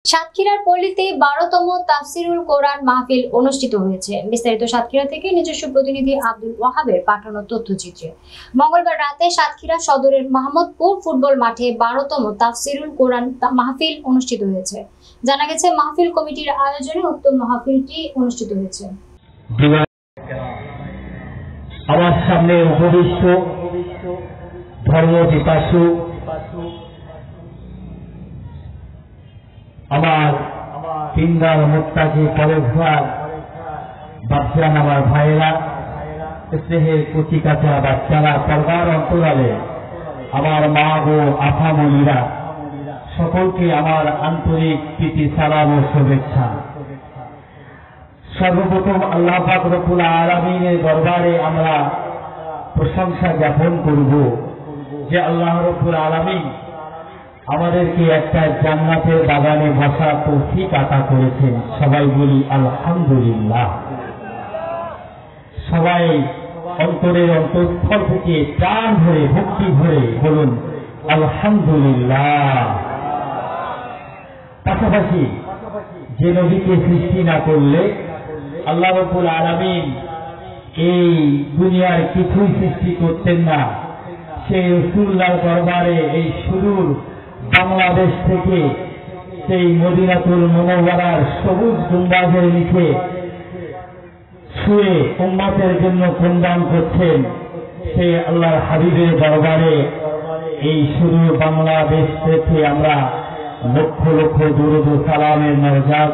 সাতক্ষীরার পল্লীতে 12তম তাফসিরুল কোরআন মাহফিল অনুষ্ঠিত হয়েছে। বিস্তারিত সাতক্ষীরা থেকে নিজস্ব প্রতিনিধি আব্দুল ওয়াহাবের পাঠানো তথ্যচিত্রে। মঙ্গলবার রাতে সাতক্ষীরা সদরের মাহমুদপুর ফুটবল মাঠে 12তম তাফসিরুল কোরআন মাহফিল অনুষ্ঠিত হয়েছে। জানা গেছে মাহফিল কমিটির আয়োজনে উক্ত মাহফিলটি অনুষ্ঠিত হয়েছে। আমার সামনে উপবিষ্ট ধর্ম পিপাসু আমার তিনদার মুক্তাজি পরেশভার বাচ্চান, আমার ভাইয়েরা, স্নেহের কচি কাঁচা বাচ্চারা, পর্দার অন্তরালে আমার মা গো আফামণিরা, সকলকে আমার আন্তরিক প্রীতি সালাম ও শুভেচ্ছা। সর্বপ্রথম আল্লাহ পাক রব্বুল আলামিনের দরবারে আমরা প্রশংসা জ্ঞাপন করব যে আল্লাহ রব্বুল আলামিন আমাদেরকে একটা জান্নাতের বাগানে বসার তৌফিক আতা করেছেন। সবাই বলি আলহামদুলিল্লাহ। সবাই অন্তরের অন্তঃস্থল থেকে প্রাণ ভরে ভক্তি ভরে বলুন আলহামদুলিল্লাহ। পাশাপাশি যে নবীকে সৃষ্টি না করলে আল্লাহ রাব্বুল আলামিন এই দুনিয়ার কিছুই সৃষ্টি করতেন না। সেই রাসূলুল্লাহর দরবারে এই সুদূর বাংলাদেশ থেকে সেই মদিনাতুল মুনাওয়ারার সবুজ গুম্বাজের নিচে শুয়ে উম্মতের জন্য কল্যাণ করছেন সেই আল্লাহর হাবিবের দরবারে এই সুদূর বাংলাদেশ থেকে আমরা লক্ষ লক্ষ দরুদ ও সালামের নজরাত